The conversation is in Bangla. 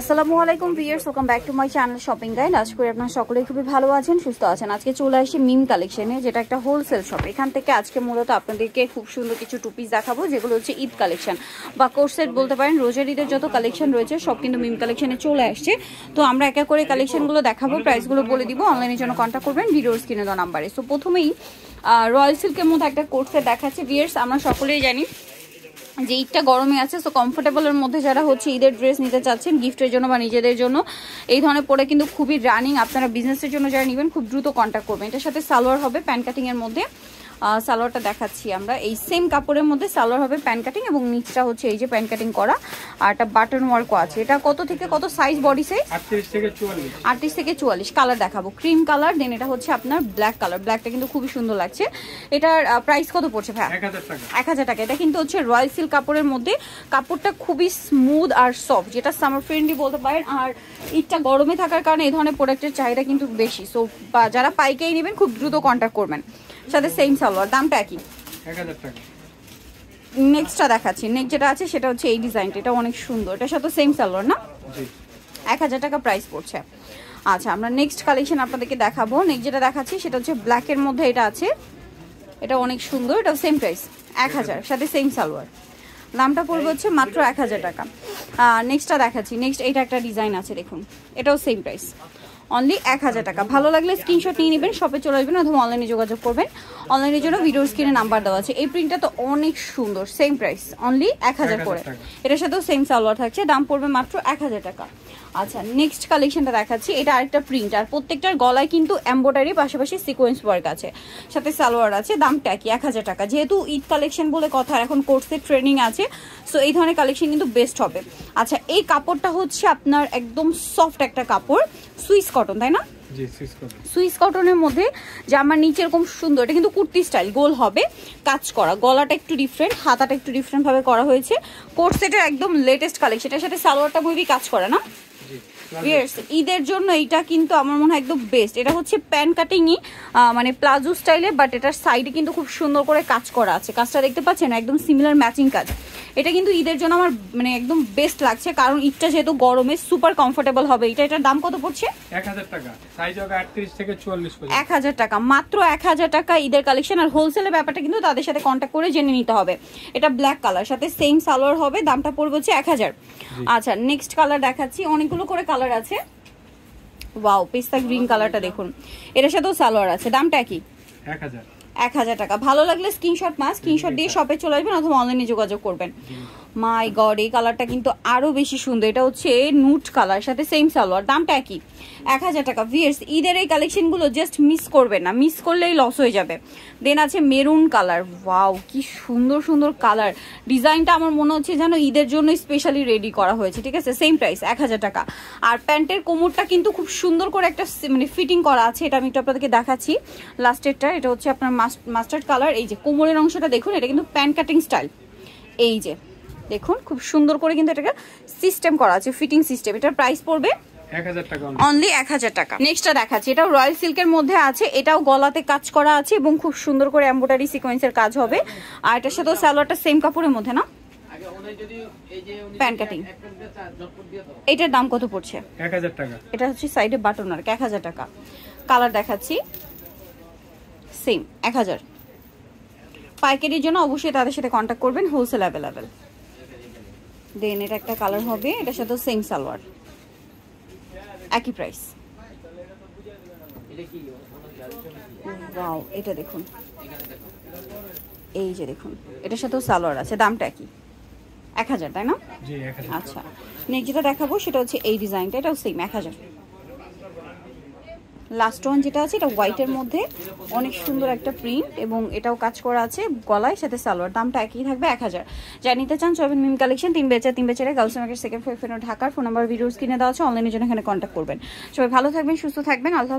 আসসালামু আলাইকুম viewers, welcome back to my channel shopping guide. আশা করি আপনারা সকলেই খুবই ভালো আছেন, সুস্থ আছেন। আজকে চলে আসি মিম কালেকশনে, যেটা একটা হোলসেল শপ। এখান থেকে আজকে মূলত আপনাদেরকে খুব সুন্দর কিছু টু পিস দেখাবো, যেগুলো হচ্ছে ঈদ কালেকশন বা কোর্স সেট বলতে পারেন। রোজার ঈদের যত কালেকশন রয়েছে সব কিন্তু মিম কালেকশনে চলে আসছে। তো আমরা একা করে কালেকশনগুলো দেখাবো, প্রাইসগুলো বলে দিব। অনলাইনের জন্য কন্ট্যাক্ট করবেন ভিডিওর স্ক্রিনে দেওয়া নাম্বারে। সো প্রথমেই রয়্যাল সিল্কের মধ্যে একটা কোর্স সেট দেখাচ্ছে ভিউয়ার্স। আমরা সকলেই জানি যে ঈদটা গরমে আছে, সো কমফোর্টেবলের মধ্যে যারা হচ্ছে ঈদের ড্রেস নিতে চাচ্ছেন গিফটের জন্য বা নিজেদের জন্য, এই ধরনের পরে কিন্তু খুবই রানিং। আপনারা বিজনেসের জন্য যারা নেবেন খুব দ্রুত কন্ট্যাক্ট করবেন। এটার সাথে সালোয়ার হবে প্যান্ট কাটিংয়ের মধ্যে। সালোয়ারটা দেখাচ্ছি আমরা, এই সেম কাপড়ের মধ্যে সালোয়ার হবে প্যান্ট কাটিং এবং নিচটা হচ্ছে এই যে প্যান্ট কাটিং করা, আর একটা বাটন ওয়ার্কও আছে। এটা কত থেকে কত সাইজ, বডি সাইজ? 38 থেকে 44। কালার দেখাবো ক্রিম কালার, দেন এটা হচ্ছে আপনার ব্ল্যাক কালার। ব্ল্যাকটা কিন্তু খুবই সুন্দর লাগছে। এটার প্রাইস কত পড়ছে ভাই? 1000 টাকা। এটা কিন্তু হচ্ছে রয়্যাল সিল্ক কাপড়ের মধ্যে। কাপড়টা খুবই স্মুথ আর সফট, যেটা সামার ফ্রেন্ডলি বলতে পারেন। আর ঈদটা গরমে থাকার কারণে এই ধরনের প্রোডাক্টের চাহিদা কিন্তু বেশি। সো যারা পাইকারি নেবেন খুব দ্রুত কন্ট্যাক্ট করবেন। সাথে সেম সালোয়ার, দামটা একই 1000 টাকা। নেক্সটটা দেখাচ্ছি। নেক্সট যেটা আছে সেটা হচ্ছে এই ডিজাইনটা, এটা অনেক সুন্দর। এটার সাথে সেম সালোয়ার না? 1000 টাকা প্রাইস পড়ছে। আচ্ছা, আমরা নেক্সট কালেকশন আপনাদেরকে দেখাবো। নেক্সট যেটা দেখাচ্ছি সেটা হচ্ছে ব্ল্যাকের মধ্যে এটা আছে, এটা অনেক সুন্দর। এটাও সেম প্রাইস 1000, সাথে সেম সালোয়ার। দামটা পড়বে হচ্ছে মাত্র 1000 টাকা। নেক্সটটা দেখাচ্ছি। নেক্সট এইটা একটা ডিজাইন আছে, দেখুন, এটাও সেম প্রাইস, অনলি 1000 টাকা। ভালো লাগলে স্ক্রিনশট নিয়ে নেবেন, শপে চলে আসবেন অথবা অনলাইনে যোগাযোগ করবেন। অনলাইনের জন্য ভিডিওর স্ক্রিনে নাম্বার দেওয়া আছে। এই প্রিন্টটা তো অনেক সুন্দর, সেম প্রাইস, অনলি 1000 করে। এটার সাথেও সেম সালোয়ার থাকছে, দাম পড়বে মাত্র 1000 টাকা। আচ্ছা, নেক্সট কালেকশনটা দেখাচ্ছি। এটা আরেকটা প্রিন্ট, আর প্রত্যেকটার গলায় কিন্তু এমব্রয়ডারি পাশাপাশি সিকোয়েন্স ওয়ার্ক আছে, সাথে সালোয়ার আছে। দামটা কি 1000 টাকা। যেহেতু ঈদ কালেকশন বলে কথা, এখন কোর্সের ট্রেনিং আছে, সো এই ধরনের কালেকশন কিন্তু বেস্ট হবে। আচ্ছা, এই কাপড়টা হচ্ছে আপনার একদম সফট একটা কাপড়, সুইস কটন, তাই না? সুইস কটনের মধ্যে জামার নিচে এরকম সুন্দর, এটা কিন্তু কুর্তি স্টাইল, গোল হবে, কাজ করা। গলাটা একটু ডিফারেন্ট, হাতাটা একটু ডিফারেন্ট ভাবে করা হয়েছে। কোট সেটের একদম লেটেস্ট কালেকশন। এটার সাথে সালোয়ারটা মুভি কাজ করা না? ঈদের জন্য এটা কিন্তু আমার মনে হয় একদম বেস্ট। এটা হচ্ছে প্যান্ট কাটিংই, মানে প্লাজো স্টাইলে, বাট এটার সাইডে কিন্তু খুব সুন্দর করে কাজ করা আছে। কাজটা দেখতে পাচ্ছেন, একদম সিমিলার ম্যাচিং কাজ। এটা কিন্তু ঈদের জন্য আমার মানে একদম বেস্ট লাগছে, কারণ ঈদটা যেহেতু গরমে সুপার কমফোর্টেবল হবে। এটার দাম কত পড়ছে? 1000 টাকা। সাইজ হবে 38 থেকে 44 পর্যন্ত। 1000 টাকা, মাত্র 1000 টাকা ঈদের কালেকশন। আর হোলসেলের ব্যাপারটা কিন্তু তাদের সাথে কন্ট্যাক্ট করে জেনে নিতে হবে। এটা ব্ল্যাক কালার, সাথে সেম সালোয়ার হবে, দামটা পড়বে হচ্ছে 1000। আচ্ছা, নেক্সট কালার দেখাচ্ছি। অনেকগুলো করে কালার আছে। ওয়াও, পিস্তা গ্রিন কালারটা দেখুন, এটার সাথেও সালোয়ার আছে। দামটা কি? 1000 টাকা। ভালো লাগলে স্ক্রিনশট দিয়ে শপে চলে আসবেন অথবা অনলাইনে যোগাযোগ করবেন। মাই গড, এই কালারটা কিন্তু আরো বেশি সুন্দর। এটা হচ্ছে নুট কালার, সাথে সেম সালোয়ার। দামটা কি? 1000 টাকা। ভিউয়ার্স, ঈদের এই কালেকশনগুলো জাস্ট মিস করবেন না, মিস করলেই লস হয়ে যাবে। দেন আছে মেরুন কালার। ওয়াও, কি সুন্দর সুন্দর কালার। ডিজাইনটা আমার মনে হচ্ছে যেন ঈদের জন্য স্পেশালি রেডি করা হয়েছে। ঠিক আছে, সেম প্রাইস 1000 টাকা। আর প্যান্টের কোমরটা কিন্তু খুব সুন্দর করে একটা মানে ফিটিং করা আছে। এটা আমি একটু আপনাদেরকে দেখাচ্ছি। লাস্টেরটা এটা হচ্ছে আপনার মাস্টার্ড কালার। এই যে কোমরের অংশটা দেখুন, এটা কিন্তু প্যান্ট কাটিং স্টাইল। এই যে দেখুন, খুব সুন্দর করে কিন্তু এটাকে সিস্টেম করা আছে, ফিটিং সিস্টেম। এটার প্রাইস পড়বে 1000 টাকা, অনলি 1000 টাকা। নেক্সটটা দেখাচ্ছি। এটাও রয়্যাল সিল্কের মধ্যে আছে, এটাও গলাতে কাজ করা আছে এবং খুব সুন্দর করে এমব্রয়ডারি সিকোয়েন্সের কাজ হবে। আর এটার সাথে সালোয়ারটা সেম কাপড়ের মধ্যে না, প্যান্ট কাটিং। এটার দাম কত পড়ছে? 1000 টাকা। এটা হচ্ছে সাইডে বাটন আর 1000 টাকা। কালার দেখাচ্ছি, সেম 1000। পাইকারির জন্য অবশ্যই তাদের সাথে কন্ট্যাক্ট করবেন, হোলসেল অ্যাভেলেবেল। দেন এটা একটা কালার হবে, এটার সাথে সেম সালোয়ার, একই প্রাইস। ওয়াও, এটা দেখুন, এই যে দেখুন, এটার সাথেও সালোয়ার আছে। দামটা কি? 1000, তাই না? আচ্ছা, নেক্সট যেটা দেখাবো সেটা হচ্ছে এই ডিজাইনটা, এটাও সেম 1000। লাস্ট ওয়ান যেটা আছে, এটা হোয়াইটের মধ্যে অনেক সুন্দর একটা প্রিন্ট এবং এটাও কাজ করা আছে গলায়, সাথে সালোয়ার। দামটা একই থাকবে 1000। যা নিতে চান সবেন মিম collection 3/4 girls market second floor, ঢাকার। ফোন নাম্বার ভিডিওস কিনে দেওয়া আছে, অনলাইনের জন্য এখানে কন্ট্যাক্ট করবেন। সবাই ভালো থাকবেন, সুস্থ থাকবেন, আল্লাহ।